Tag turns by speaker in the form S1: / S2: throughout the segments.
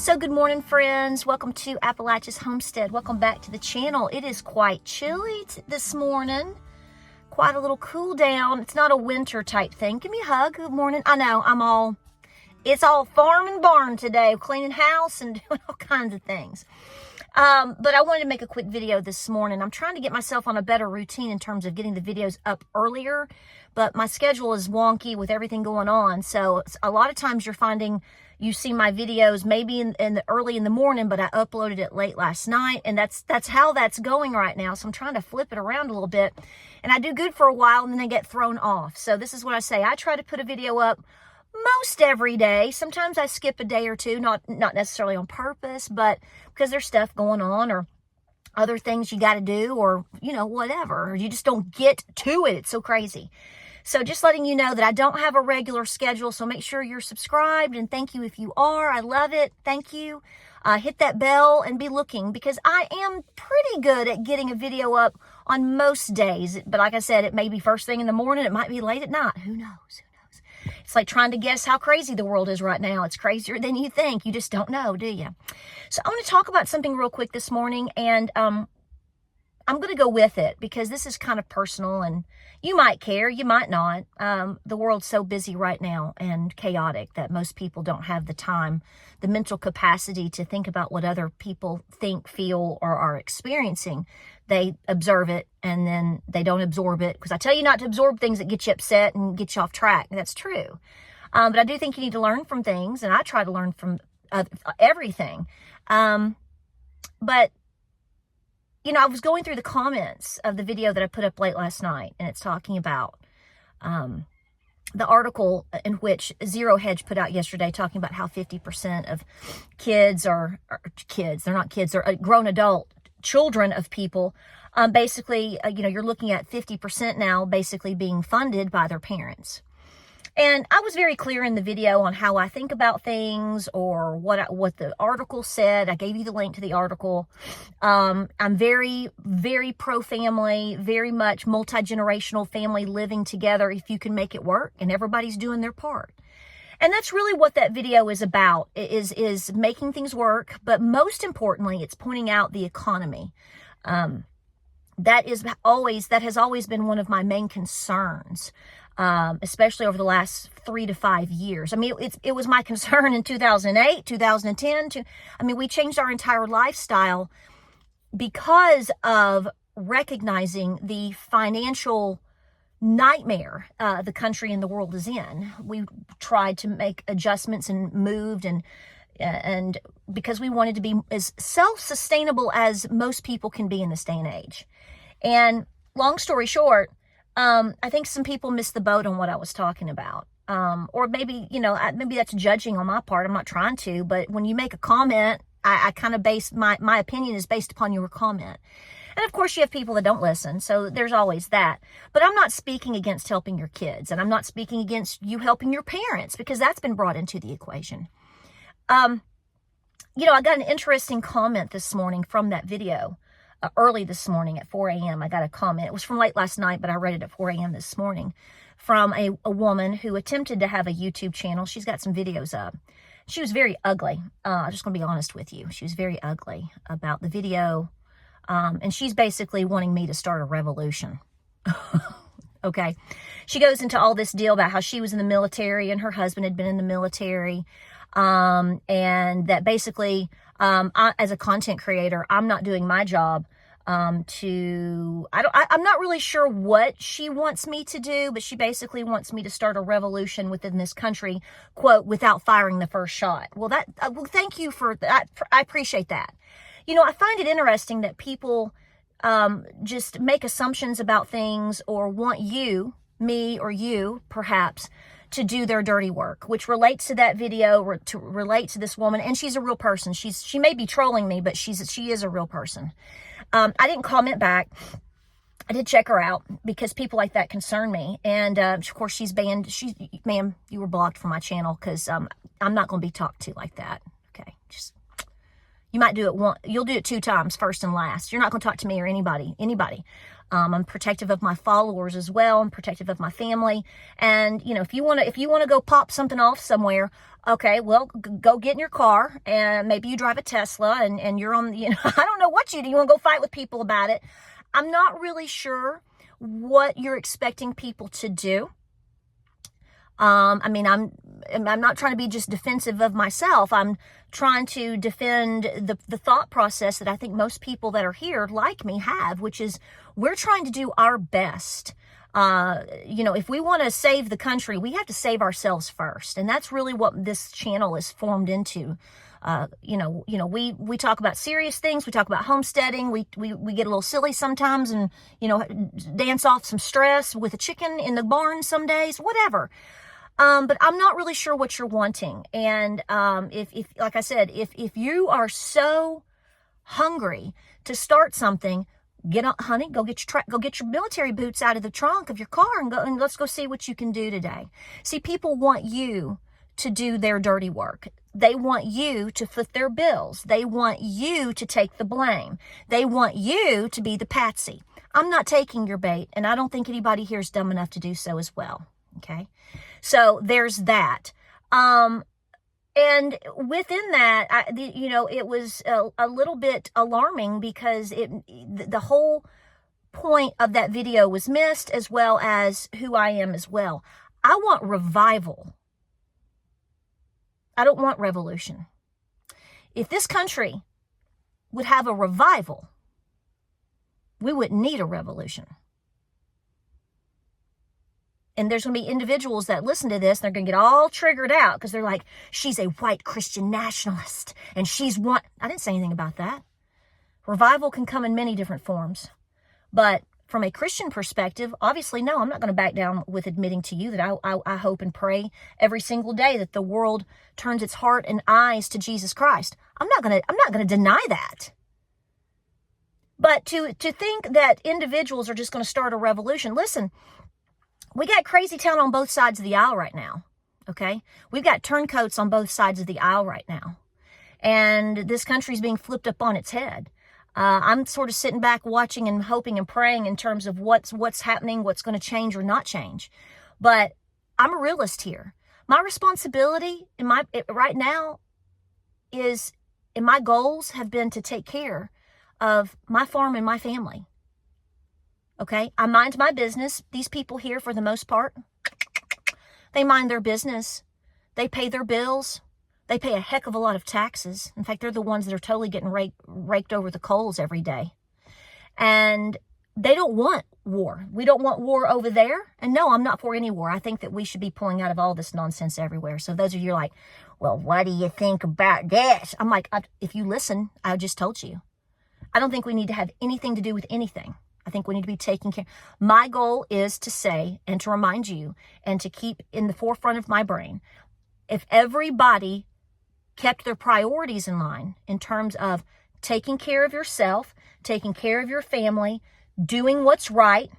S1: So good morning, friends. Welcome to Appalachia's Homestead. Welcome back to the channel. It is quite chilly this morning. Quite a little cool down. It's not a winter type thing. Give me a hug. Good morning. I know, it's all farm and barn today. Cleaning house and doing all kinds of things. But I wanted to make a quick video this morning. I'm trying to get myself on a better routine in terms of getting the videos up earlier, but my schedule is wonky with everything going on. So a lot of times you're finding you see my videos maybe in the early in the morning, but I uploaded it late last night, and that's how that's going right now. So I'm trying to flip it around a little bit, and I do good for a while and then I get thrown off. So this is what I say. I try to put a video up most every day. Sometimes I skip a day or two, not necessarily on purpose, but because there's stuff going on or other things you got to do, or whatever, or you just don't get to it. It's so crazy. So just letting you know that I don't have a regular schedule, so make sure you're subscribed, and thank you if you are. I love it. Thank you. Hit that bell and be looking, because I am pretty good at getting a video up on most days. But like I said, it may be first thing in the morning. It might be late at night. Who knows? It's like trying to guess how crazy the world is right now. It's crazier than you think. You just don't know, do you? So I want to talk about something real quick this morning, and I'm going to go with it because this is kind of personal, and you might care, you might not. The world's so busy right now and chaotic that most people don't have the time, the mental capacity to think about what other people think, feel, or are experiencing. They observe it and then they don't absorb it, because I tell you not to absorb things that get you upset and get you off track. That's true. But I do think you need to learn from things, and I try to learn from everything. But I was going through the comments of the video that I put up late last night, and it's talking about the article in which Zero Hedge put out yesterday, talking about how 50% of kids are kids. They're not kids. They're grown adult children of people. Basically, you're looking at 50% now basically being funded by their parents. And I was very clear in the video on how I think about things, or what the article said. I gave you the link to the article. I'm very, very pro-family, very much multi-generational family living together if you can make it work and everybody's doing their part. And that's really what that video is about, is making things work. But most importantly, it's pointing out the economy. That has always been one of my main concerns. Especially over the last 3 to 5 years. I mean, it was my concern in 2008, 2010. We changed our entire lifestyle because of recognizing the financial nightmare the country and the world is in. We tried to make adjustments and moved, and because we wanted to be as self-sustainable as most people can be in this day and age. And long story short, I think some people missed the boat on what I was talking about. Or maybe, maybe that's judging on my part. I'm not trying to, but when you make a comment, I kind of base my opinion is based upon your comment. And of course you have people that don't listen. So there's always that, but I'm not speaking against helping your kids, and I'm not speaking against you helping your parents, because that's been brought into the equation. I got an interesting comment this morning from that video. Early this morning at 4 a.m. I got a comment. It was from late last night, but I read it at 4 a.m. this morning, from a woman who attempted to have a YouTube channel. She's got some videos up. She was very ugly. I'm just going to be honest with you. She was very ugly about the video. And she's basically wanting me to start a revolution. Okay. She goes into all this deal about how she was in the military and her husband had been in the military. And that basically, as a content creator, I'm not doing my job, I'm not really sure what she wants me to do, but she basically wants me to start a revolution within this country, quote, without firing the first shot. Well, thank you for that. I appreciate that. I find it interesting that people, just make assumptions about things, or want me or you, perhaps, to do their dirty work, which relates to that video, relates to this woman. And she's a real person. She may be trolling me, but she is a real person. I didn't comment back. I did check her out because people like that concern me. And of course she's banned. Ma'am, you were blocked from my channel, because I'm not going to be talked to like that. Okay. You might do it once. You'll do it 2 times, first and last. You're not going to talk to me or anybody. I'm protective of my followers as well. I'm protective of my family. And, you know, if you want to go pop something off somewhere, okay, well, go get in your car, and maybe you drive a Tesla, and you're on, you know, I don't know what you do. You want to go fight with people about it. I'm not really sure what you're expecting people to do. I mean, I'm not trying to be just defensive of myself. I'm trying to defend the thought process that I think most people that are here like me have, which is we're trying to do our best. You know, if we want to save the country, we have to save ourselves first. And that's really what this channel is formed into. You know, we talk about serious things. We talk about homesteading. We get a little silly sometimes, and, you know, dance off some stress with a chicken in the barn some days, whatever. But I'm not really sure what you're wanting. And, if like I said, if you are so hungry to start something, get on, honey, go get your military boots out of the trunk of your car and let's go see what you can do today. See, people want you to do their dirty work. They want you to foot their bills. They want you to take the blame. They want you to be the patsy. I'm not taking your bait, and I don't think anybody here is dumb enough to do so as well. Okay. So there's that. And within that, you know, it was a little bit alarming because the whole point of that video was missed, as well as who I am as well. I want revival. I don't want revolution. If this country would have a revival, we wouldn't need a revolution. And there's going to be individuals that listen to this, and they're going to get all triggered out because they're like, she's a white Christian nationalist, and I didn't say anything about that. Revival can come in many different forms. But from a Christian perspective, obviously, no, I'm not going to back down with admitting to you that I hope and pray every single day that the world turns its heart and eyes to Jesus Christ. I'm not going to deny that. But to think that individuals are just going to start a revolution, listen, we got crazy town on both sides of the aisle right now, okay? We've got turncoats on both sides of the aisle right now. And this country's being flipped up on its head. I'm sort of sitting back watching and hoping and praying in terms of what's happening, what's going to change or not change. But I'm a realist here. My responsibility right now is, and my goals have been to take care of my farm and my family. Okay, I mind my business. These people here, for the most part, they mind their business. They pay their bills. They pay a heck of a lot of taxes. In fact, they're the ones that are totally getting raked over the coals every day. And they don't want war. We don't want war over there. And no, I'm not for any war. I think that we should be pulling out of all this nonsense everywhere. So those of you are like, well, what do you think about this? I'm like, if you listen, I just told you. I don't think we need to have anything to do with anything. I think we need to be taking care. My goal is to say and to remind you and to keep in the forefront of my brain, if everybody kept their priorities in line in terms of taking care of yourself, taking care of your family, doing what's right,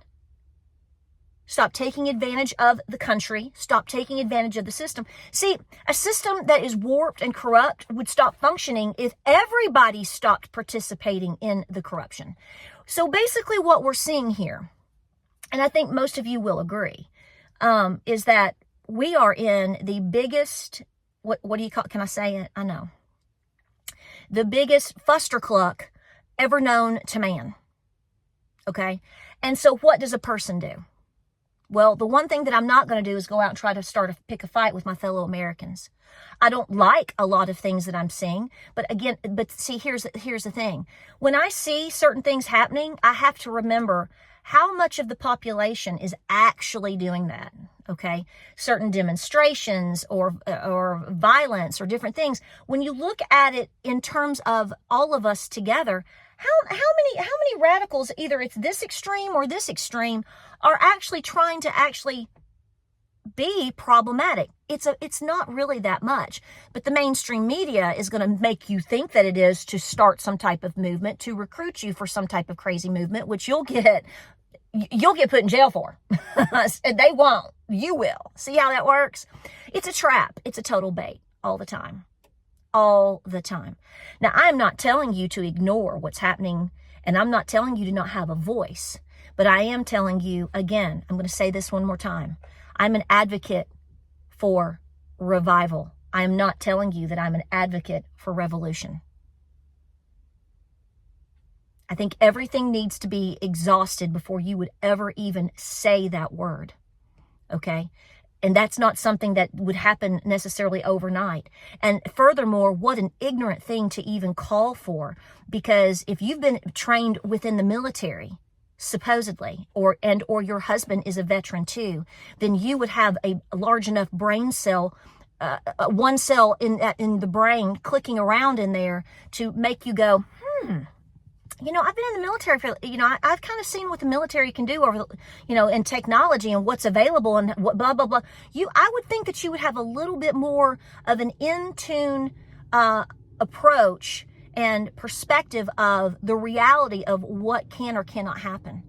S1: stop taking advantage of the country, stop taking advantage of the system. See, a system that is warped and corrupt would stop functioning if everybody stopped participating in the corruption. So basically what we're seeing here, and I think most of you will agree, is that we are in the biggest, what do you call it? Can I say it? I know. The biggest fustercluck ever known to man. Okay? And so what does a person do? Well, the one thing that I'm not going to do is go out and try to pick a fight with my fellow Americans. I don't like a lot of things that I'm seeing, but see, here's the thing. When I see certain things happening, I have to remember how much of the population is actually doing that. Okay, certain demonstrations or violence or different things. When you look at it in terms of all of us together, how many radicals, either it's this extreme or this extreme, are actually trying to actually be problematic? It's not really that much, but the mainstream media is going to make you think that it is to start some type of movement, to recruit you for some type of crazy movement, which you'll get put in jail for. They won't. You will. See how that works? It's a trap. It's a total bait all the time. All the time. Now, I'm not telling you to ignore what's happening, and I'm not telling you to not have a voice. But I am telling you, again, I'm going to say this one more time. I'm an advocate for revival. I am not telling you that I'm an advocate for revolution. I think everything needs to be exhausted before you would ever even say that word. Okay? And that's not something that would happen necessarily overnight. And furthermore, what an ignorant thing to even call for. Because if you've been trained within the military, supposedly, or your husband is a veteran too, then you would have a large enough brain cell, one cell in the brain clicking around in there to make you go, I've been in the military for, I've kind of seen what the military can do over, in technology and what's available and what blah, blah, blah. I would think that you would have a little bit more of an in-tune approach and perspective of the reality of what can or cannot happen.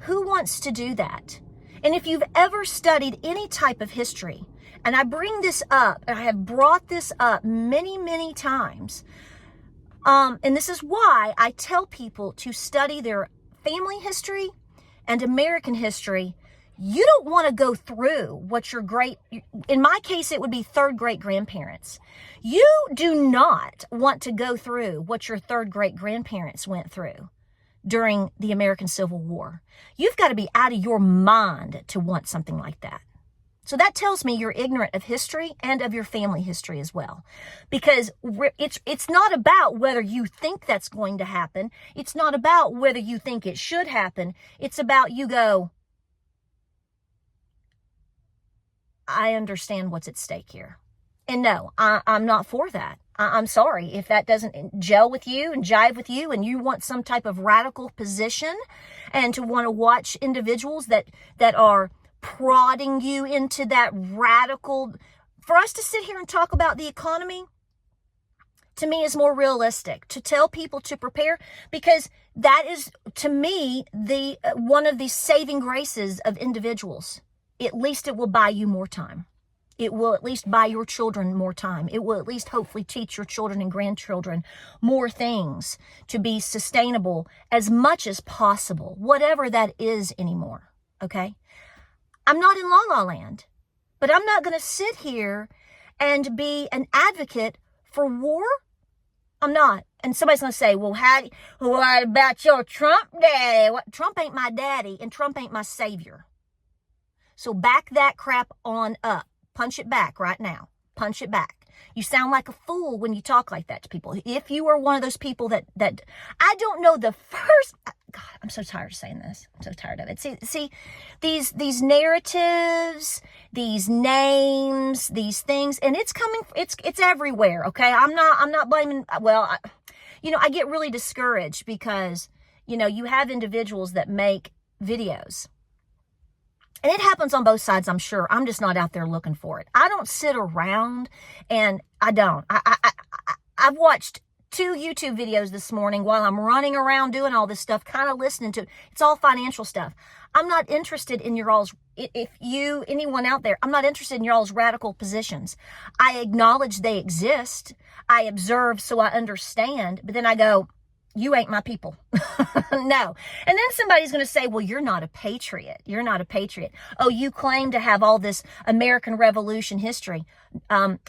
S1: Who wants to do that? And if you've ever studied any type of history, and I bring this up, and I have brought this up many, many times, and this is why I tell people to study their family history and American history. You don't want to go through what in my case, it would be third great grandparents. You do not want to go through what your third great grandparents went through during the American Civil War. You've got to be out of your mind to want something like that. So that tells me you're ignorant of history and of your family history as well. Because it's not about whether you think that's going to happen. It's not about whether you think it should happen. It's about you go, I understand what's at stake here. And no, I'm not for that. I'm sorry if that doesn't gel with you and jive with you and you want some type of radical position and to want to watch individuals that are prodding you into that radical. For us to sit here and talk about the economy, to me, is more realistic. To tell people to prepare, because that is, to me, the one of the saving graces of individuals. At least it will buy you more time. It will at least buy your children more time. It will at least hopefully teach your children and grandchildren more things to be sustainable as much as possible, whatever that is anymore, okay? I'm not in La La Land, but I'm not going to sit here and be an advocate for war. I'm not. And somebody's going to say, well, what about your Trump daddy? Trump ain't my daddy and Trump ain't my savior. So back that crap on up. Punch it back right now. Punch it back. You sound like a fool when you talk like that to people. If you are one of those people that I don't know the first, God, I'm so tired of saying this. I'm so tired of it. See, these narratives, these names, these things, and it's coming, it's everywhere. Okay. I'm not blaming, I get really discouraged because, you have individuals that make videos. And it happens on both sides, I'm sure. I'm just not out there looking for it. I don't sit around, and I don't. I've watched 2 YouTube videos this morning while I'm running around doing all this stuff, kind of listening to, it's all financial stuff. I'm not interested in your all's, anyone out there, I'm not interested in your all's radical positions. I acknowledge they exist. I observe so I understand, but then I go, you ain't my people. No. And then somebody's going to say, well, you're not a patriot. You're not a patriot. Oh, you claim to have all this American Revolution history.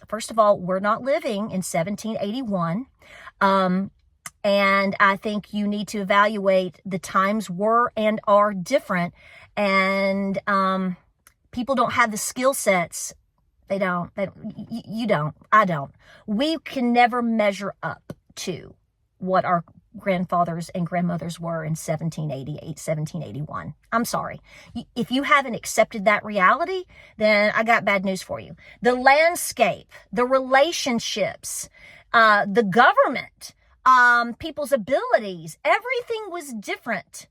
S1: First of all, we're not living in 1781. And I think you need to evaluate the times were and are different. And people don't have the skill sets. They don't. You don't. I don't. We can never measure up to what our grandfathers and grandmothers were in 1788, 1781. I'm sorry. If you haven't accepted that reality, then I got bad news for you. The landscape, the relationships, the government, people's abilities, everything was different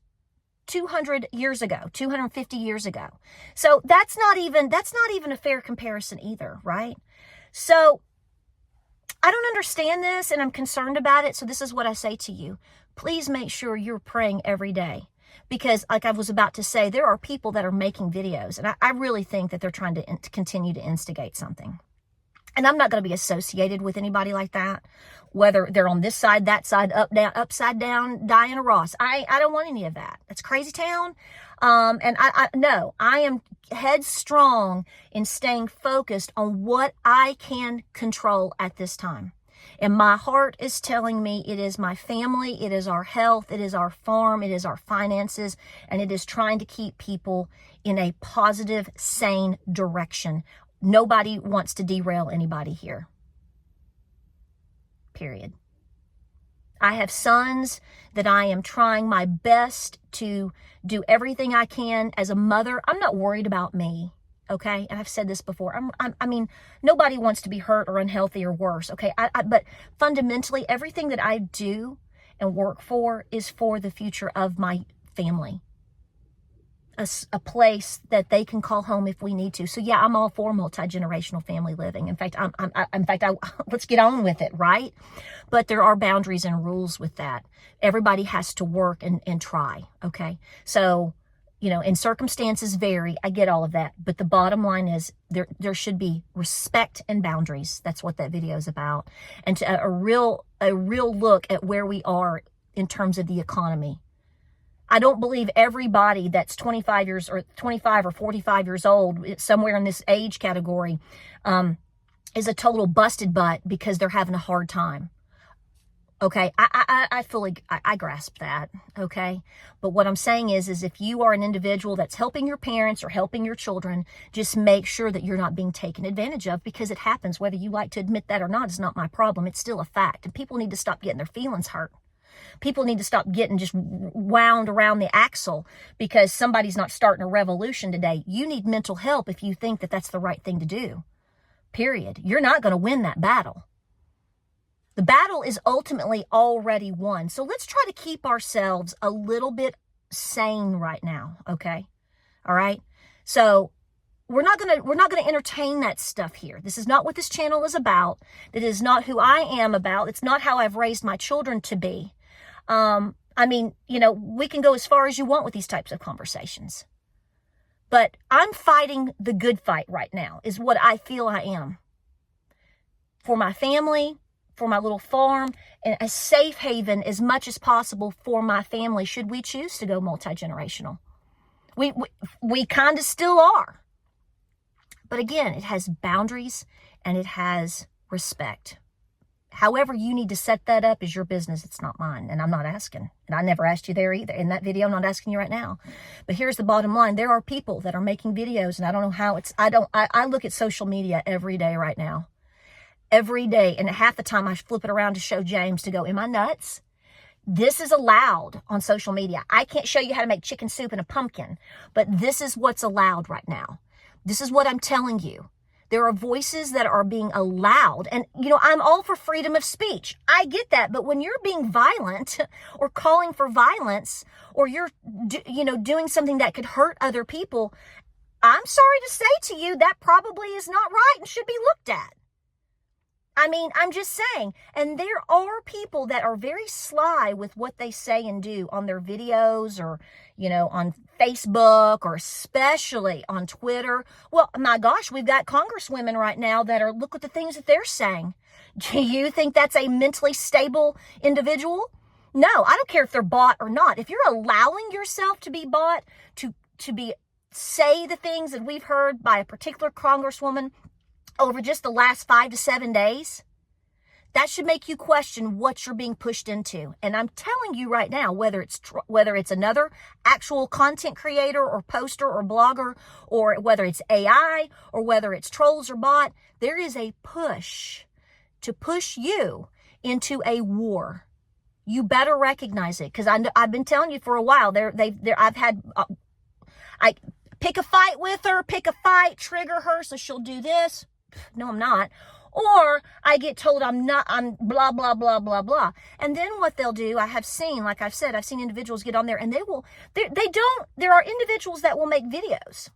S1: 200 years ago, 250 years ago. So that's not even a fair comparison either, right? So I don't understand this and I'm concerned about it. So this is what I say to you. Please make sure you're praying every day. Because like I was about to say, there are people that are making videos. And I really think that they're trying to continue to instigate something. And I'm not going to be associated with anybody like that, whether they're on this side, that side, up, down, upside down, Diana Ross. I don't want any of that. That's crazy town. And no, I am headstrong in staying focused on what I can control at this time. And my heart is telling me it is my family, it is our health, it is our farm, it is our finances, and it is trying to keep people in a positive, sane direction. Nobody wants to derail anybody here. Period. I have sons that I am trying my best to do everything I can as a mother. I'm not worried about me, okay? And I've said this before. I mean, nobody wants to be hurt or unhealthy or worse, okay? But fundamentally, everything that I do and work for is for the future of my family. A place that they can call home if we need to. So yeah, I'm all for multi-generational family living. In fact, let's get on with it, right? But there are boundaries and rules with that. Everybody has to work and try, okay? So, you know, and circumstances vary. I get all of that. But the bottom line is there should be respect and boundaries. That's what that video is about. And to a real look at where we are in terms of the economy. I don't believe everybody that's 25 or 45 years old, somewhere in this age category, is a total busted butt because they're having a hard time. Okay, I fully grasp that, okay? But what I'm saying is if you are an individual that's helping your parents or helping your children, just make sure that you're not being taken advantage of, because it happens. Whether you like to admit that or not is not my problem. It's still a fact. And people need to stop getting their feelings hurt. People need to stop getting just wound around the axle because somebody's not starting a revolution today. You need mental help if you think that that's the right thing to do. Period. You're not going to win that battle. The battle is ultimately already won. So let's try to keep ourselves a little bit sane right now, okay? All right? So we're not going to entertain that stuff here. This is not what this channel is about. It is not who I am about. It's not how I've raised my children to be. I mean, you know, we can go as far as you want with these types of conversations. But I'm fighting the good fight right now, is what I feel I am. For my family, for my little farm, and a safe haven as much as possible for my family, should we choose to go multi-generational. We kind of still are. But again, it has boundaries and it has respect. However you need to set that up is your business. It's not mine. And I'm not asking. And I never asked you there either. In that video, I'm not asking you right now. But here's the bottom line. There are people that are making videos, and I don't know how I look at social media every day right now. Every day. And half the time I flip it around to show James to go, am I nuts? This is allowed on social media. I can't show you how to make chicken soup in a pumpkin, but this is what's allowed right now. This is what I'm telling you. There are voices that are being allowed. And, you know, I'm all for freedom of speech. I get that. But when you're being violent or calling for violence, or you're, doing something that could hurt other people, I'm sorry to say to you, that probably is not right and should be looked at. I mean, I'm just saying. And there are people that are very sly with what they say and do on their videos, or, on Facebook, or especially on Twitter. Well, my gosh, we've got congresswomen right now that are, look at the things that they're saying. Do you think that's a mentally stable individual? No, I don't care if they're bought or not. If you're allowing yourself to be bought, to say the things that we've heard by a particular congresswoman over just the last 5 to 7 days, that should make you question what you're being pushed into. And I'm telling you right now, whether it's another actual content creator or poster or blogger, or whether it's AI, or whether it's trolls or bot, there is a push to push you into a war. You better recognize it, because I've been telling you for a while. I've had I pick a fight with her, trigger her so she'll do this. No, I'm not. Or I get told I'm blah, blah, blah, blah, blah. And then what they'll do, I have seen, like I've said, I've seen individuals get on there and there are individuals that will make videos.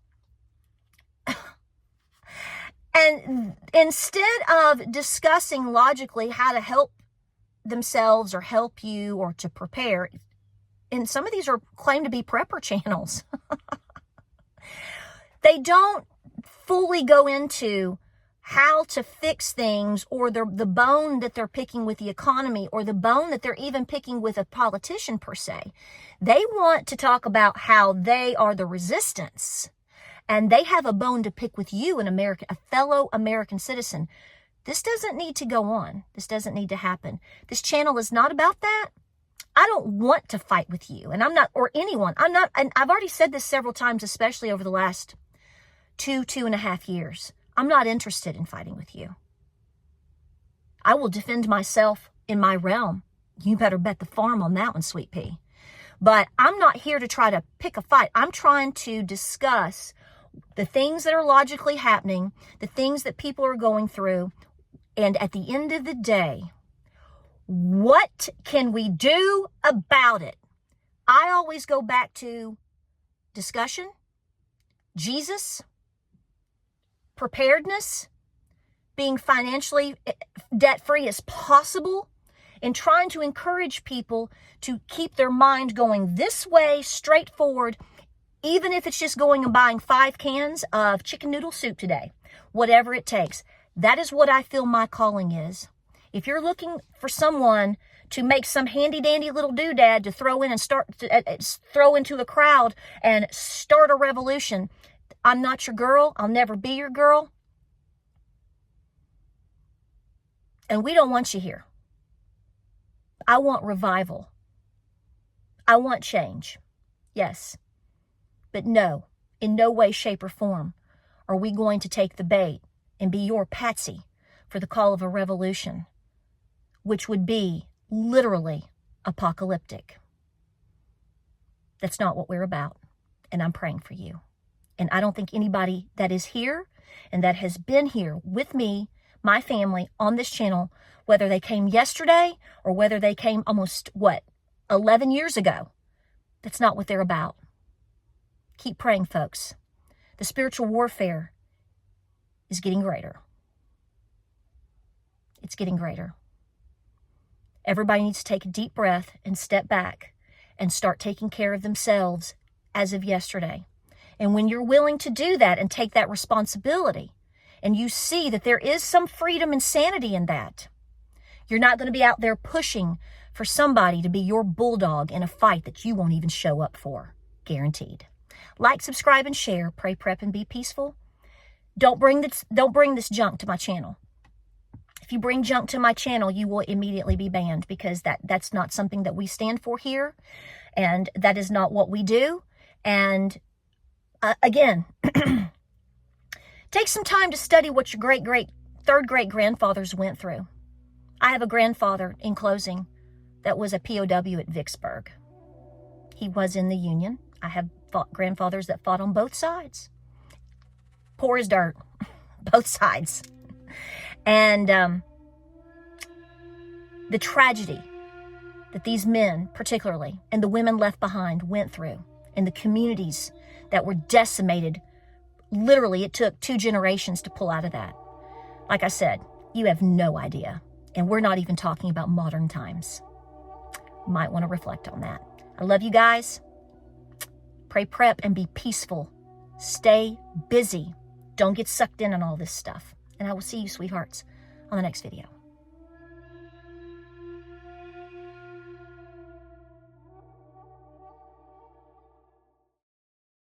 S1: And instead of discussing logically how to help themselves or help you or to prepare, and some of these are claimed to be prepper channels, they don't fully go into how to fix things, or the bone that they're picking with the economy, or the bone that they're even picking with a politician per se. They want to talk about how they are the resistance, and they have a bone to pick with you, an American, a fellow American citizen. This doesn't need to go on. This doesn't need to happen. This channel is not about that. I don't want to fight with you, and I'm not, or anyone. I'm not, and I've already said this several times, especially over the last 2.5 years. I'm not interested in fighting with you. I will defend myself in my realm. You better bet the farm on that one, sweet pea. But I'm not here to try to pick a fight. I'm trying to discuss the things that are logically happening, the things that people are going through, and at the end of the day, what can we do about it? I always go back to discussion, Jesus, preparedness, being financially debt-free as possible, and trying to encourage people to keep their mind going this way, straightforward, even if it's just going and buying 5 cans of chicken noodle soup today, whatever it takes. That is what I feel my calling is. If you're looking for someone to make some handy-dandy little doodad to throw in and throw into a crowd and start a revolution, I'm not your girl. I'll never be your girl. And we don't want you here. I want revival. I want change. Yes. But no, in no way, shape, or form are we going to take the bait and be your patsy for the call of a revolution, which would be literally apocalyptic. That's not what we're about. And I'm praying for you. And I don't think anybody that is here and that has been here with me, my family, on this channel, whether they came yesterday or whether they came almost, 11 years ago, that's not what they're about. Keep praying, folks. The spiritual warfare is getting greater. It's getting greater. Everybody needs to take a deep breath and step back and start taking care of themselves as of yesterday. And when you're willing to do that and take that responsibility, and you see that there is some freedom and sanity in that, you're not going to be out there pushing for somebody to be your bulldog in a fight that you won't even show up for. Guaranteed. Like, subscribe, and share. Pray, prep, and be peaceful. Don't bring this junk to my channel. If you bring junk to my channel, you will immediately be banned, because that's not something that we stand for here, and that is not what we do. And again, take some time to study what your third great grandfathers went through. I have a grandfather, in closing, that was a POW at Vicksburg. He was in the Union. I have grandfathers that fought on both sides. Poor as dirt, both sides. And the tragedy that these men, particularly, and the women left behind, went through, and the communities that were decimated, literally, it took 2 generations to pull out of that. Like I said, you have no idea. And we're not even talking about modern times. Might want to reflect on that. I love you guys. Pray, prep, and be peaceful. Stay busy. Don't get sucked in on all this stuff. And I will see you, sweethearts, on the next video.